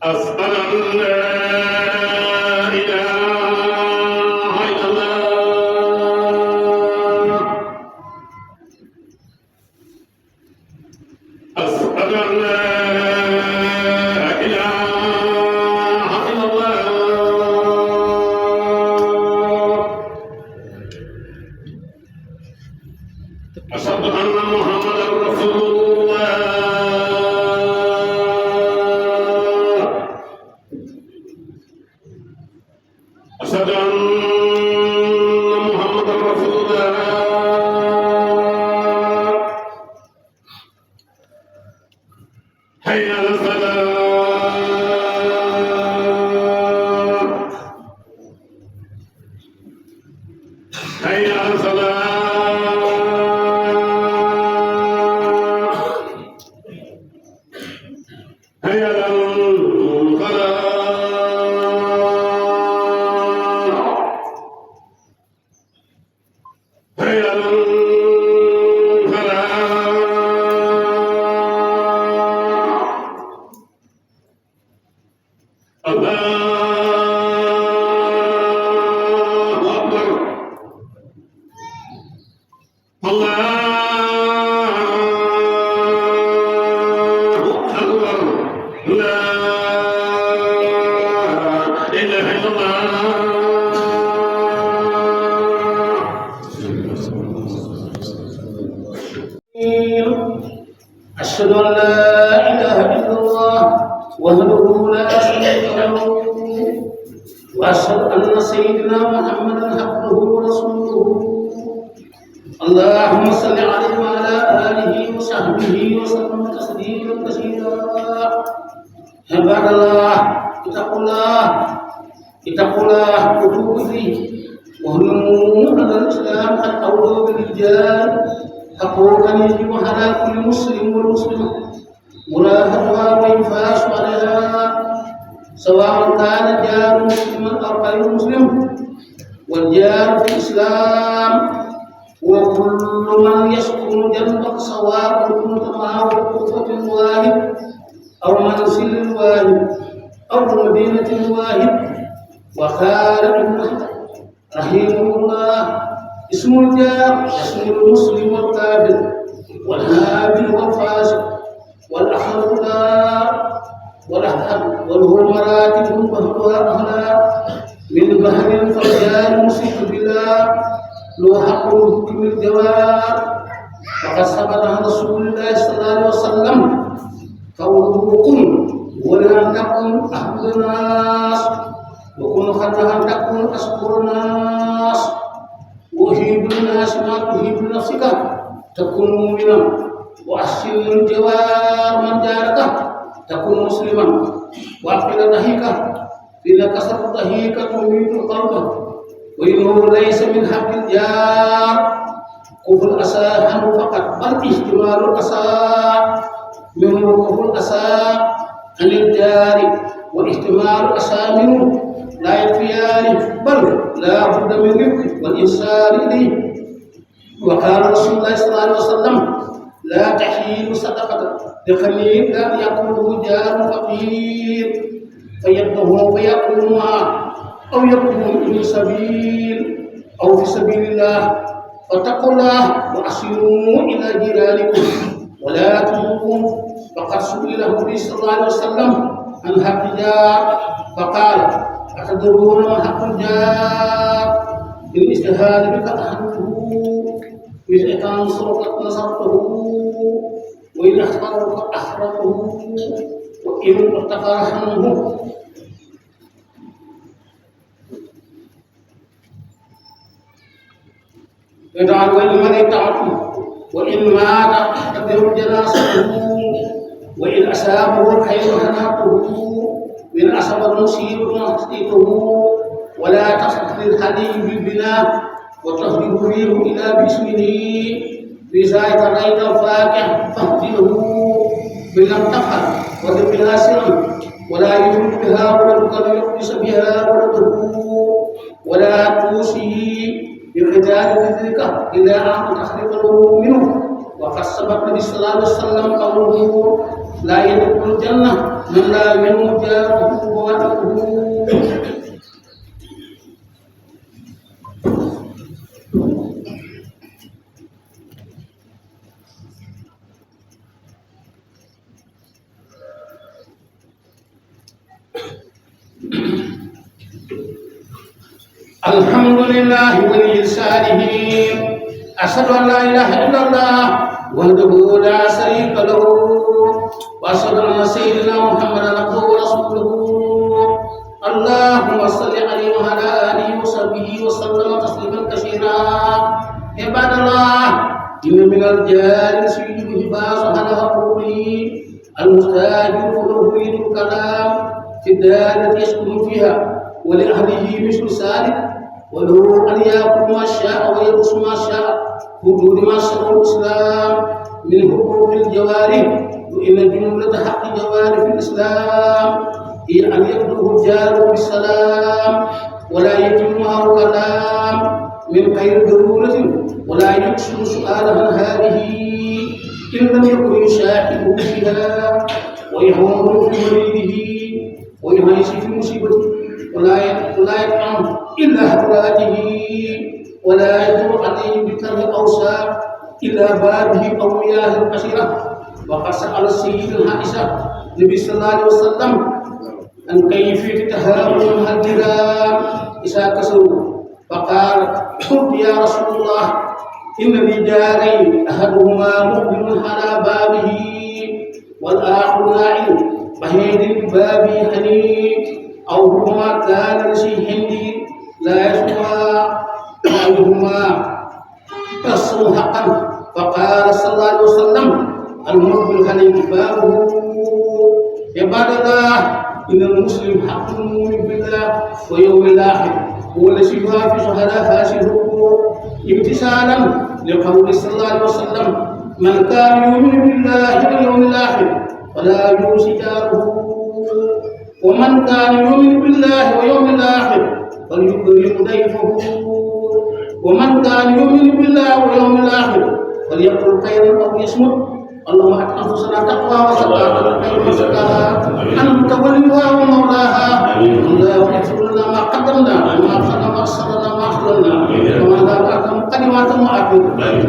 أشهد أن لا إله إلا الله أشهد أن لا إله إلا الله أشهد أن محمدا رسول الله أشهد أن محمدا رسول الله حي على الصلاة حي على الصلاة حي على الفلاح حي على الفلاح الله أكبر الله أكبر لا إله إلا الله أشهد أن لا إله إلا الله وحده لا شريك له وأشهد أن سيدنا محمدا عبده ورسوله اللهم صل عليه وعلى آله وصحبه وسلم تسليما كثيرا عباد الله اتقوا الله وتوبوا إليه واعلموا أن الإسلام قد أولى بالرجال حقوقا يجب على كل مسلم والمسلمة مراعاتها وإنفاذ عليها سواء كان الجار مسلما أو غير مسلم والجار في الإسلام وكل من يسكن جنبك سواء كنت معه بغرفة واحد أو منزل واحد أو مدينة واحد وقال ابن حجر رحمه الله اسم الجار اسم المسلم والكافر والهابل والفاسق والأخلاق والهرمرات وهو أهلا من بحر فالجار مشرك بالله له حق حكم الجوار وقد ثبت عن رسول الله صلى الله عليه وسلم قوله كن ولن تكن أحد الناس وكن خير أن تكن أشكر الناس وأحب الناس ما تحب نفسك تكن مؤمنا وأحسن الجوار من جارك تكن مسلما وأقل ضحيكه إذا كسرت ضحيكة تميت القلب وإنه ليس من حق الجار كفر الأسى عنه فقط بل احتمال الأسى منه كفر الأسى عن الجار واحتمال الأسى منه لا يكفيان بل لا بد من رفق والإنسان إليه وقال رسول الله صلى الله عليه وسلم لا تحيل صدقة لغني لا يأكله جار فقير فيده فيأكل معه أو يكون في سبيل أو في سبيل الله فاتقوا الله وأحسنوا إلى جيرانكم ولا تضروا فقد سئل النبي صلى الله عليه وسلم عن حق الجار فقال أتدرون ما حق الجار إن اجتهاد بك أحدته وإن أنصرك نصرته وإن أخبرك أخبرته وإن ارتقى عنه يدعى الملك تعطيه وإن مات تقدر جنازته وإن أصابه الخير هناته وإن أصاب المصيبة نصيته ولا تخف الحديث بالبناء وتصرف فيه إلى باسمه بإذا رأيت الفاكهة فاهجره بلم تفعل وذبها سرا ولا يملك بها ولدك ليقدس بها ولده ولا توصي بقتال ذكرك إلا أن تخلق له منه وقد سبق النبي صلى الله عليه وسلم قوله لا يدخل الجنة من لا ينمو جاره ووعده. الحمد لله ولي الصالحين، أشهد أن لا إله إلا الله وحده لا شريك له، وأشهد أن سيدنا محمدا عبده ورسوله. اللهم صل عليه وعلى آله وصحبه وسلم تسليما كثيرا. عباد الله، إن من الجار سيد الحفاظ على حقوقه المستاجر له يريد الكلام في الدار التي يسكن فيها ولأهله مثل ذلك، وله أن يأكل ما شاء ويلبس ما شاء حدود ما شرع الإسلام من حقوق الجوارح. وإن جملة حق الجوارح في الإسلام هي أن يبدأ الجار بالسلام ولا يتم معه كلام من غير ضرورة، ولا يقصد سؤال عن هذه إن لم يكن يشاهده فيها ويهون في مريضه ويعيش في مصيبته، ولا يطعم إلا حضراته، ولا يدور عليه بكره الأوساخ إلا بابه أو مياه القشرة. وقد سأل السيد عائشة النبي صلى الله عليه وسلم عن كيفية تهاون الجيران إذا كسروا، فقال: قلت يا رسول الله إن لي جارين أحدهما مقبل على بابه والآخر نائم بعيد بابي حنين، أو هما كان لشيء هندي لا يسوى أيهما تصل حقا. فقال صلى الله عليه وسلم: المقبل حنين بابه. عباد الله، إن المسلم حق المؤمن بالله ويوم الآخر هو الذي يحافظ على هذه الحقوق امتثالا لقول صلى الله عليه وسلم: من كان يؤمن بالله واليوم الآخر فلا يؤذي جاره، ومن كان يؤمن بالله واليوم الآخر فليكرم ضيفه، ومن كان يؤمن بالله واليوم الآخر فليقل خيرا أو يصمت. اللهم آت أنفسنا تقوى وزكاها خير من زكاها أنت وليها ومولاها. اللهم اغفر لنا ما قدمنا وما أخرنا وما أسررنا وما أعلنا وما ذاك مقدمات ومؤخر.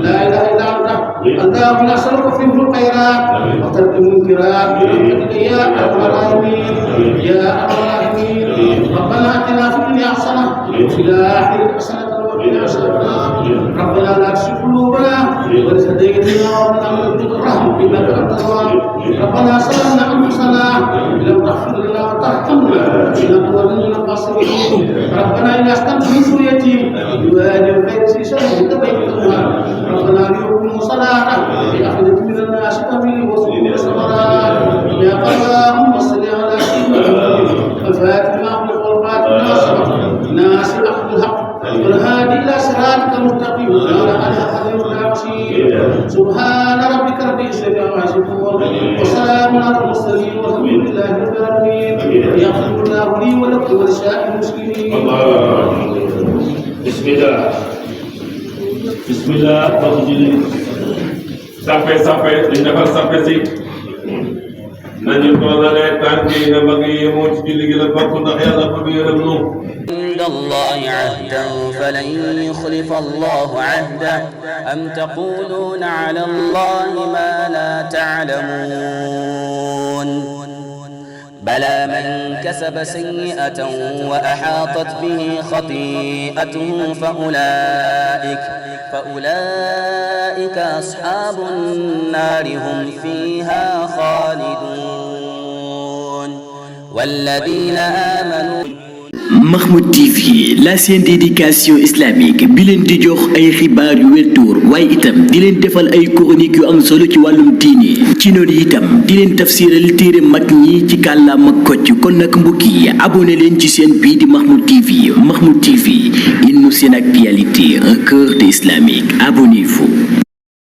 لا إله إلا أنت. اللهم نسألك في الخيرات وترك المنكرات برحمتك يا أرحم الراحمين يا أرحم الراحمين. ربنا آتنا في الدنيا حسنة وفي الآخرة حسنة وقنا عذاب النار. ربنا لا تزغ قلوبنا بعد إذ هديتنا وهب لنا من لدنك رحمة إنك أنت الوهاب. ربنا ظلمنا أنفسنا إن لم تغفر لنا وترحمنا لنكونن من الخاسرين. ربنا إني أسكنت من ذريتي بواد غير ذي زرع عند بيتك المحرم ربنا ليقيموا الصلاة بأفئدة من الناس تهوي وسبل الثمرات. يا اللهم صل على سيدنا محمد الفاتح لما أغلق والخاتم لما سبق ناصر الحق بالحق والهادي إلى صراطك المستقيم وعلى آله حق العظيم. سبحان ربك رب العزة عما يصفون وسلام على المرسلين والحمد لله رب العالمين. يغفر الله لي ولكم ولسائر المسلمين. Bismillah, Bapak Jili. Sampai di dapat sampai sih. Nanti kalau ada tangki nak bagi mau Jili kita bakal nak ya apa biar dulu. عند الله عهدا فلن يخلف الله عهده أم تقولون على الله ما لا تعلمون بلى من كسب سيئة وأحاطت به خطيئته فأولئك أصحاب النار هم فيها خالدون والذين آمنوا. Mahmoud TV, la chaîne d'éducation islamique bi leen di jox ay xibaar yu wér tour waaye itam di leen defal ay chronique yu am solo ci wàllum diine ci noonu itam di leen tafsiral téere mag ñi ci kàllaama kocc. kon nag mbokk yi abonné leen ci chaîne bii di Mahmoud TV. Mahmoud TV, une chaîne actualité, un cœur islamique. Abonnez-vous.